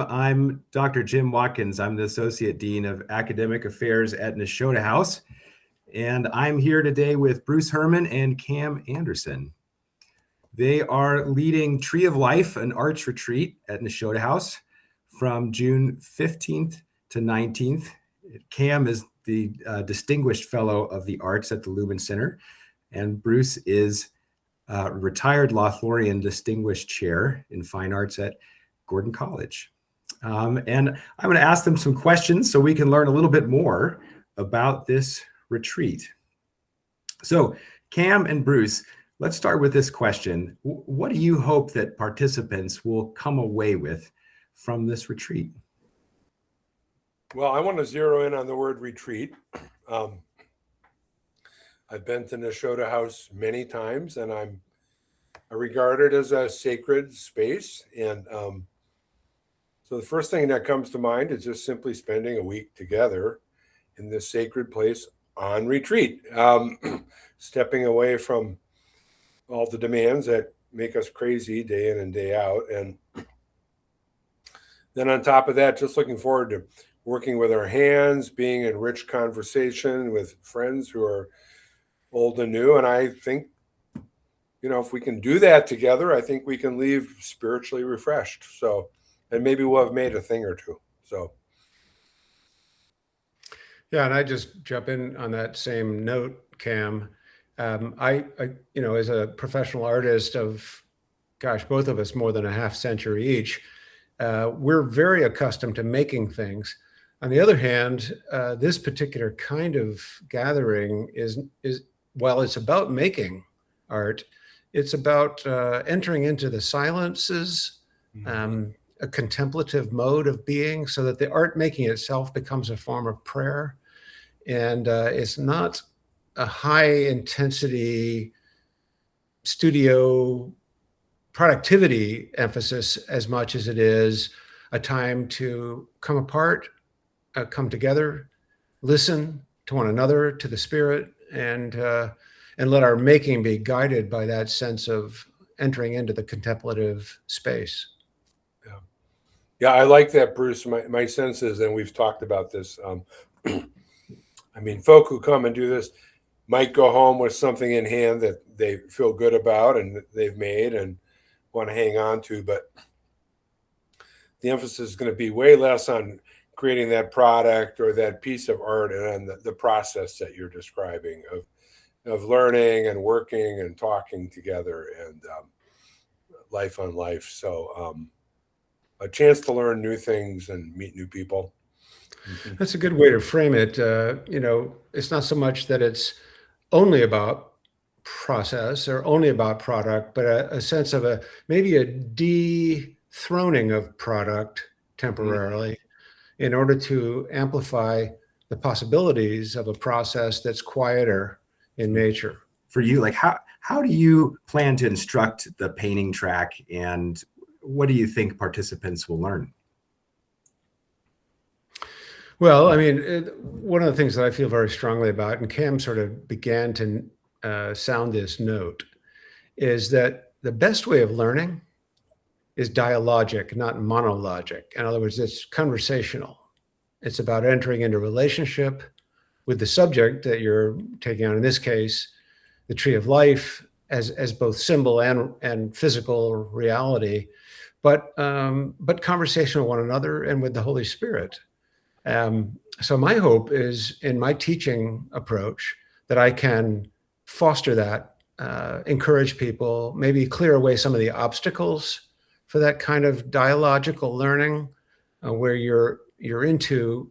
I'm Dr. Jim Watkins. I'm the Associate Dean of Academic Affairs at Nashotah House, and I'm here today with Bruce Herman and Cam Anderson. They are leading Tree of Life, an arts retreat at Nashotah House from June 15th to 19th. Cam is the Distinguished Fellow of the Arts at the Lumen Center, and Bruce is retired Lothlorien Distinguished Chair in Fine Arts at Gordon College. And I'm going to ask them some questions so we can learn a little bit more about this retreat. So Cam and Bruce, let's start with this question. What do you hope that participants will come away with from this retreat? Well, I want to zero in on the word retreat. I've been to Nashotah House many times, and I regard it as a sacred space. And so the first thing that comes to mind is just simply spending a week together in this sacred place on retreat, stepping away from all the demands that make us crazy day in and day out. And then on top of that, just looking forward to working with our hands, being in rich conversation with friends who are old and new. And I think, if we can do that together, I think we can leave spiritually refreshed. So, and maybe we'll have made a thing or two. So. Yeah, and I just jump in on that same note, Cam. I as a professional artist of, both of us more than a half century each, we're very accustomed to making things. On the other hand, this particular kind of gathering is while it's about making art, it's about entering into the silences, a contemplative mode of being, so that the art making itself becomes a form of prayer. And it's not a high intensity studio productivity emphasis as much as it is a time to come apart, come together, listen to one another, to the spirit, and let our making be guided by that sense of entering into the contemplative space. Yeah, I like that, Bruce. My sense is, and we've talked about this, folk who come and do this might go home with something in hand that they feel good about and they've made and want to hang on to, but the emphasis is going to be way less on creating that product or that piece of art and on the process that you're describing of learning and working and talking together and life on life. So a chance to learn new things and meet new people. That's a good way to frame it. It's not so much that it's only about process or only about product, but a sense of maybe a dethroning of product temporarily in order to amplify the possibilities of a process that's quieter in nature. For you, how do you plan to instruct the painting track, and what do you think participants will learn? Well, one of the things that I feel very strongly about, and Cam sort of began to sound this note, is that the best way of learning is dialogic, not monologic. In other words, it's conversational. It's about entering into relationship with the subject that you're taking on, in this case, the Tree of Life, as both symbol and physical reality, but conversation with one another and with the Holy Spirit. So my hope is, in my teaching approach, that I can foster that, encourage people, maybe clear away some of the obstacles for that kind of dialogical learning, where you're into.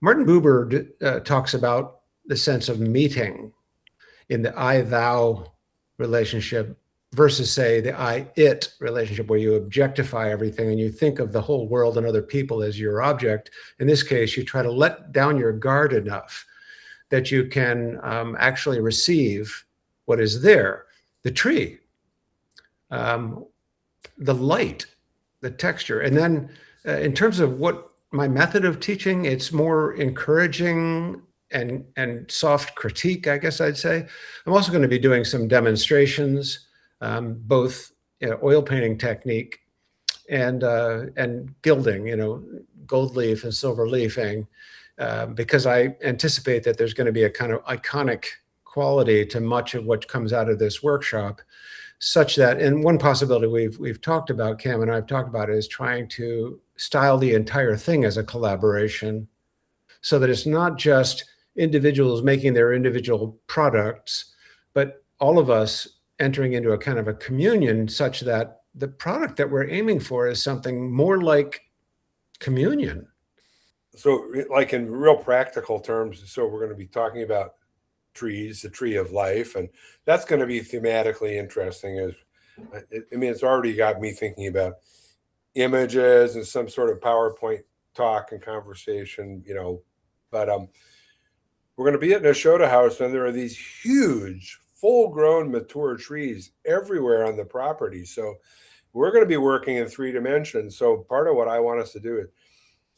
Martin Buber talks about the sense of meeting in the I-thou relationship versus, say, the I-it relationship, where you objectify everything and you think of the whole world and other people as your object. In this case, you try to let down your guard enough that you can actually receive what is there, the tree, the light, the texture. And then in terms of what my method of teaching, it's more encouraging and soft critique, I guess I'd say. I'm also going to be doing some demonstrations, both oil painting technique and gilding, gold leaf and silver leafing, because I anticipate that there's going to be a kind of iconic quality to much of what comes out of this workshop, such that, and one possibility we've talked about, Cam and I've talked about, is trying to style the entire thing as a collaboration, so that it's not just individuals making their individual products, but all of us entering into a kind of a communion, such that the product that we're aiming for is something more like communion. So, like in real practical terms, so we're going to be talking about trees, the tree of life, and that's going to be thematically interesting. It's already got me thinking about images and some sort of PowerPoint talk and conversation, But we're going to be at Nashotah House, and there are these huge, full-grown, mature trees everywhere on the property. So we're going to be working in 3 dimensions. So part of what I want us to do is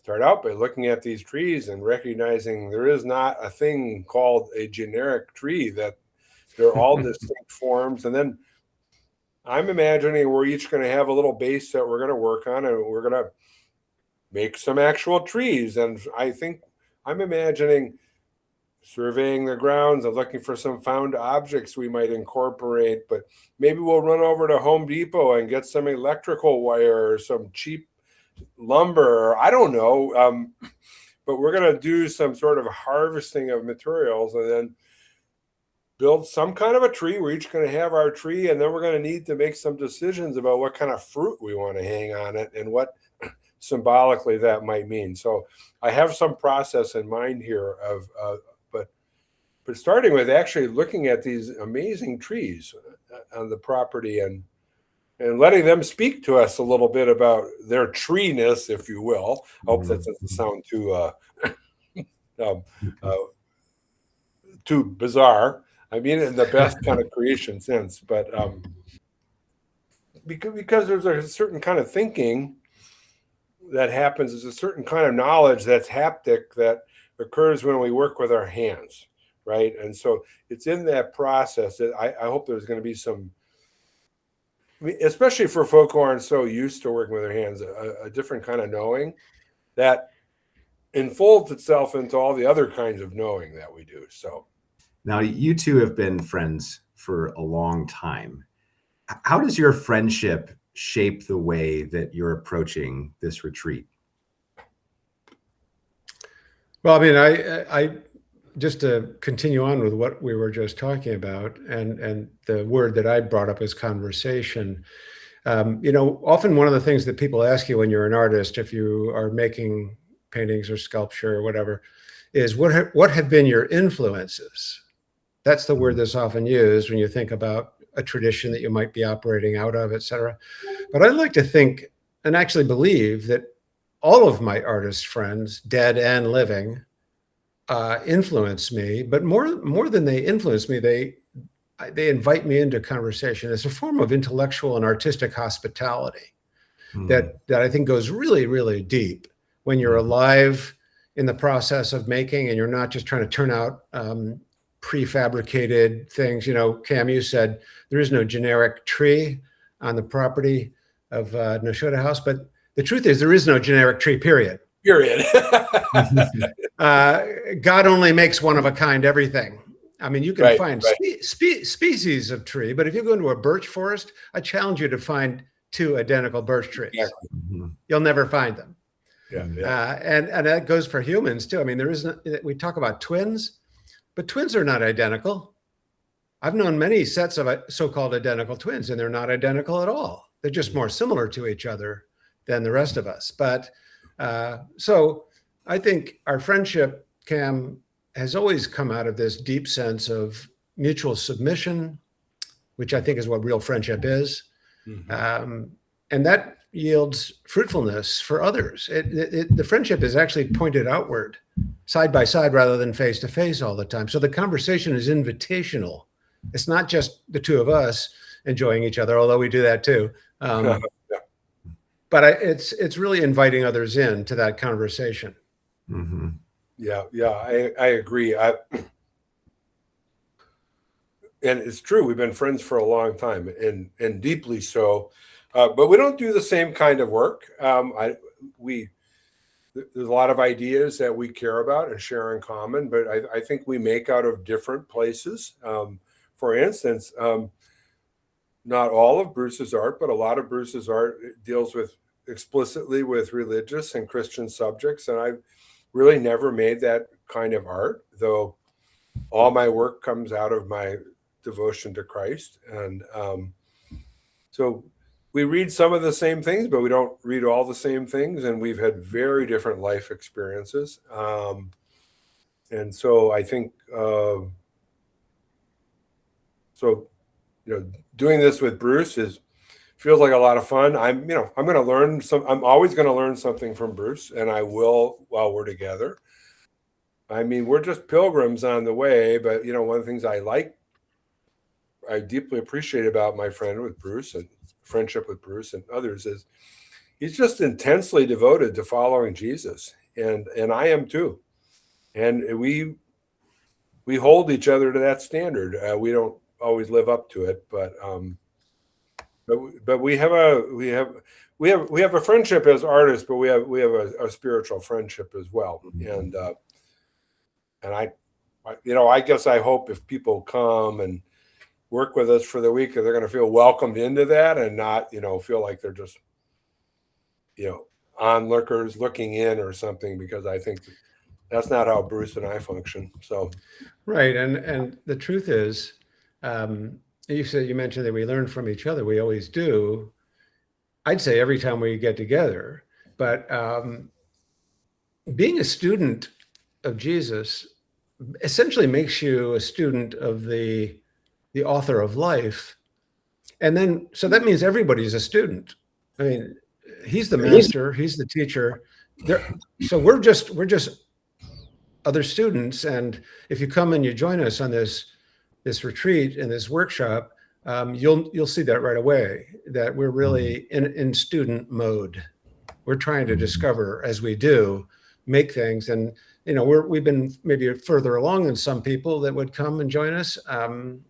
start out by looking at these trees and recognizing there is not a thing called a generic tree, that they're all distinct forms. And then I'm imagining we're each going to have a little base that we're going to work on, and we're going to make some actual trees. And I'm imagining surveying the grounds and looking for some found objects we might incorporate, but maybe we'll run over to Home Depot and get some electrical wire or some cheap lumber, or I don't know. But we're going to do some sort of harvesting of materials and then build some kind of a tree. We're each going to have our tree, and then we're going to need to make some decisions about what kind of fruit we want to hang on it and what symbolically that might mean. So I have some process in mind here but starting with actually looking at these amazing trees on the property and letting them speak to us a little bit about their treeness, if you will. I hope that doesn't sound too bizarre. I mean, in the best kind of creation sense, but because there's a certain kind of thinking that happens, there's a certain kind of knowledge that's haptic that occurs when we work with our hands, right? And so it's in that process that I hope there's going to be some, especially for folk who aren't so used to working with their hands, a different kind of knowing that unfolds itself into all the other kinds of knowing that we do. So now you two have been friends for a long time. How does your friendship shape the way that you're approaching this retreat? Well, I mean, I just to continue on with what we were just talking about, and the word that I brought up is conversation. Often one of the things that people ask you when you're an artist, if you are making paintings or sculpture or whatever, is what have been your influences? That's the word that's often used when you think about a tradition that you might be operating out of, et cetera. But I like to think and actually believe that all of my artist friends, dead and living, influence me. But more than they influence me, they invite me into conversation. It's a form of intellectual and artistic hospitality that I think goes really, really deep when you're alive in the process of making, and you're not just trying to turn out prefabricated things. Cam, you said there is no generic tree on the property of Nashotah House, but the truth is there is no generic tree, period. God only makes one of a kind everything. I mean, you can find species of tree, but if you go into a birch forest, I challenge you to find 2 identical birch trees. You'll never find them. And that goes for humans too. I mean, we talk about twins, but twins are not identical. I've known many sets of so-called identical twins, and they're not identical at all. They're just more similar to each other than the rest of us. But so I think our friendship, Cam, has always come out of this deep sense of mutual submission, which I think is what real friendship is. And that yields fruitfulness for others. The friendship is actually pointed outward, side by side, rather than face to face all the time. So the conversation is invitational. It's not just the 2 of us enjoying each other, although we do that too. But it's really inviting others into that conversation. Yeah, I agree. And it's true. We've been friends for a long time, and deeply so. But we don't do the same kind of work. There's a lot of ideas that we care about and share in common, but I think we make out of different places. For instance, not all of Bruce's art, but a lot of Bruce's art deals explicitly with religious and Christian subjects, and I've really never made that kind of art, though all my work comes out of my devotion to Christ. And so we read some of the same things, but we don't read all the same things, and we've had very different life experiences. And so I think, doing this with Bruce feels like a lot of fun. I'm going to learn I'm always going to learn something from Bruce, and I will while we're together. I mean, we're just pilgrims on the way, but one of the things I deeply appreciate about my friendship with Bruce and others is he's just intensely devoted to following Jesus, and I am too. And we hold each other to that standard. We don't always live up to it, but we have a friendship as artists, but we have a spiritual friendship as well. And I guess I hope if people come and work with us for the week, they're going to feel welcomed into that and not, feel like they're just, onlookers looking in or something, because I think that's not how Bruce and I function. So, right. And the truth is, you mentioned that we learn from each other. We always do. I'd say every time we get together, but being a student of Jesus essentially makes you a student of the author of life. And then, so that means everybody's a student. I mean, he's the master, he's the teacher. So we're just other students. And if you come and you join us on this retreat and this workshop, you'll see that right away, that we're really in student mode. We're trying to discover as we do, make things. And, we've been maybe further along than some people that would come and join us. And,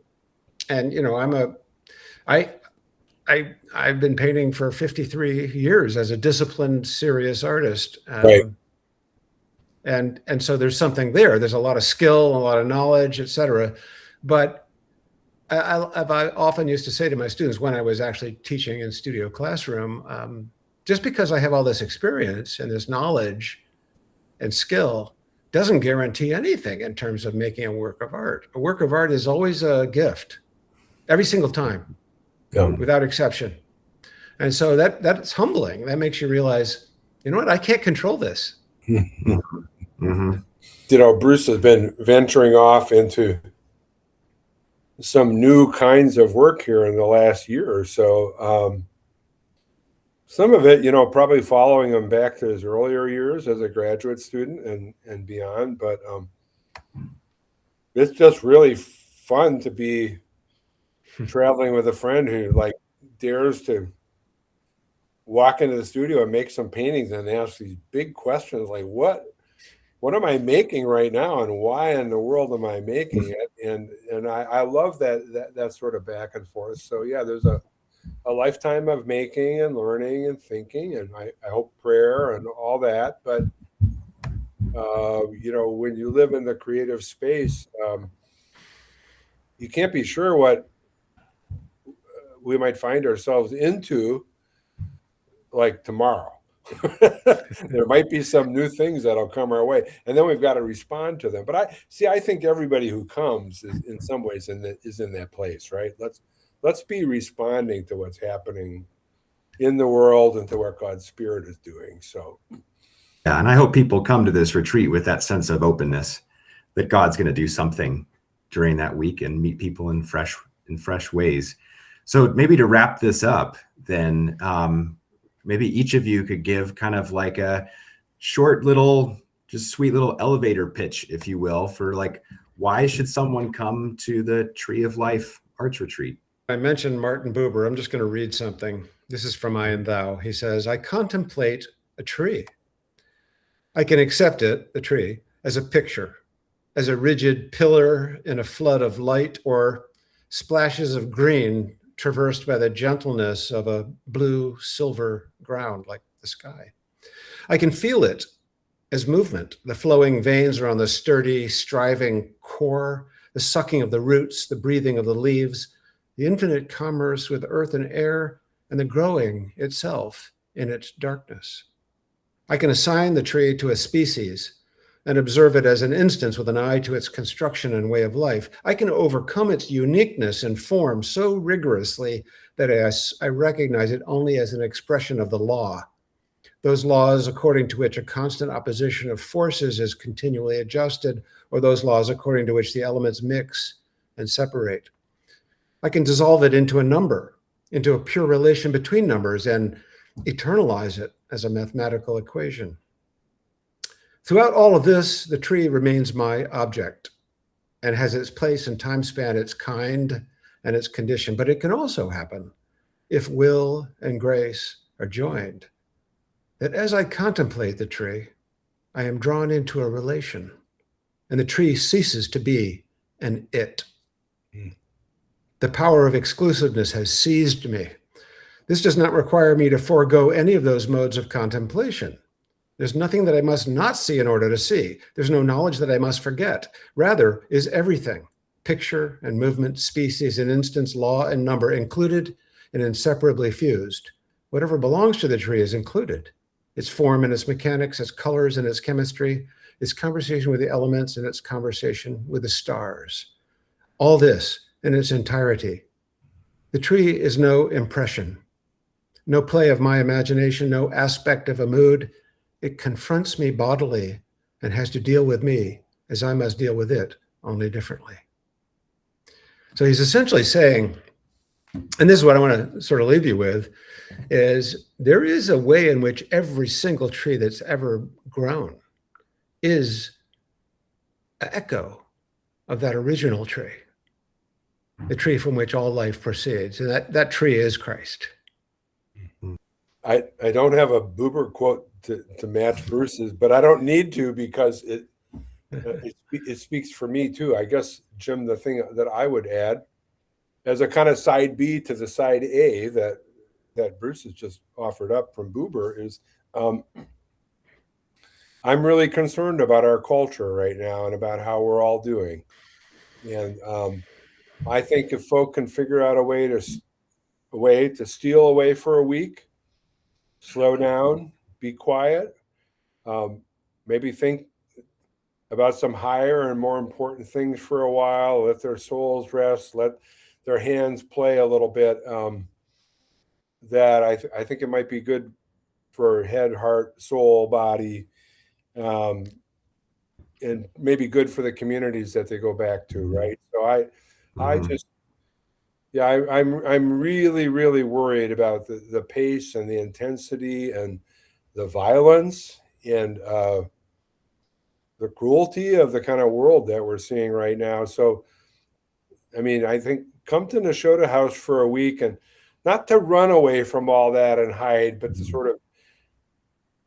I've been painting for 53 years as a disciplined, serious artist. Right. And so there's something there. There's a lot of skill, a lot of knowledge, et cetera. But I often used to say to my students when I was actually teaching in studio classroom, just because I have all this experience and this knowledge and skill doesn't guarantee anything in terms of making a work of art. A work of art is always a gift, every single time, without exception. And so that's humbling. That makes you realize, you know what, I can't control this. Mm-hmm. Bruce has been venturing off into some new kinds of work here in the last year or so. Some of it, probably following him back to his earlier years as a graduate student and beyond. But it's just really fun to be traveling with a friend who dares to walk into the studio and make some paintings and ask these big questions like, what am I making right now, and why in the world am I making it? And I love that sort of back and forth. So yeah, there's a lifetime of making and learning and thinking, and I hope prayer and all that. But when you live in the creative space, you can't be sure what we might find ourselves into tomorrow. There might be some new things that'll come our way, and then we've got to respond to them. But I think everybody who comes is in some ways is in that place, right? Let's be responding to what's happening in the world and to what God's Spirit is doing. So, yeah, and I hope people come to this retreat with that sense of openness, that God's going to do something during that week and meet people in fresh ways. So maybe to wrap this up, then maybe each of you could give kind of like a short little, just sweet little elevator pitch, if you will, for why should someone come to the Tree of Life Arts Retreat? I mentioned Martin Buber. I'm just going to read something. This is from I and Thou. He says, I contemplate a tree. I can accept it, the tree, as a picture, as a rigid pillar in a flood of light, or splashes of green traversed by the gentleness of a blue silver ground like the sky. I can feel it as movement, the flowing veins around the sturdy, striving core, the sucking of the roots, the breathing of the leaves, the infinite commerce with earth and air, and the growing itself in its darkness. I can assign the tree to a species and observe it as an instance with an eye to its construction and way of life. I can overcome its uniqueness and form so rigorously that I recognize it only as an expression of the law. Those laws according to which a constant opposition of forces is continually adjusted, or those laws according to which the elements mix and separate. I can dissolve it into a number, into a pure relation between numbers, and eternalize it as a mathematical equation. Throughout all of this, the tree remains my object and has its place and time span, its kind and its condition. But it can also happen, if will and grace are joined, that as I contemplate the tree, I am drawn into a relation, and the tree ceases to be an it. The power of exclusiveness has seized me. This does not require me to forego any of those modes of contemplation. There's nothing that I must not see in order to see. There's no knowledge that I must forget. Rather is everything, picture and movement, species and instance, law and number, included and inseparably fused. Whatever belongs to the tree is included. Its form and its mechanics, its colors and its chemistry, its conversation with the elements and its conversation with the stars. All this in its entirety. The tree is no impression, no play of my imagination, no aspect of a mood. It confronts me bodily and has to deal with me as I must deal with it, only differently. So he's essentially saying, and this is what I want to sort of leave you with, is there is a way in which every single tree that's ever grown is an echo of that original tree, the tree from which all life proceeds. And that tree is Christ. I don't have a Buber quote to match Bruce's, but I don't need to, because it speaks for me too. I guess, Jim, the thing that I would add as a kind of side B to the side A that Bruce has just offered up from Buber is I'm really concerned about our culture right now and about how we're all doing. And I think if folk can figure out a way to steal away for a week, slow down, be quiet, maybe think about some higher and more important things for a while, let their souls rest, let their hands play a little bit, that I think it might be good for head, heart, soul, body, and maybe good for the communities that they go back to, right? So I'm really, really worried about the pace and the intensity and the violence and the cruelty of the kind of world that we're seeing right now. So, I mean, I think come to Nashotah House for a week, and not to run away from all that and hide, but to sort of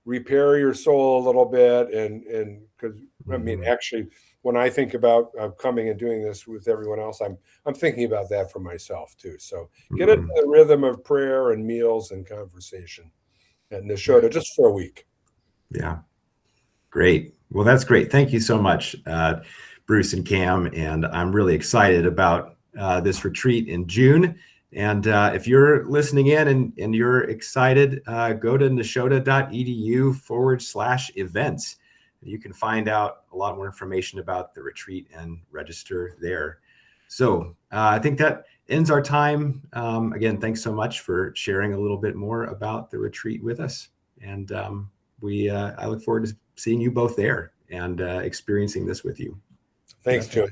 repair your soul a little bit. And because, I mean, actually, when I think about coming and doing this with everyone else, I'm thinking about that for myself too. So get into the rhythm of prayer and meals and conversation at Nashotah just for a week. Yeah. Great. Well, that's great. Thank you so much, Bruce and Cam. And I'm really excited about this retreat in June. And if you're listening in and you're excited, go to nashotah.edu/events. You can find out a lot more information about the retreat and register there. So I think that ends our time. Again, thanks so much for sharing a little bit more about the retreat with us. And I look forward to seeing you both there and experiencing this with you. Thanks, Joe.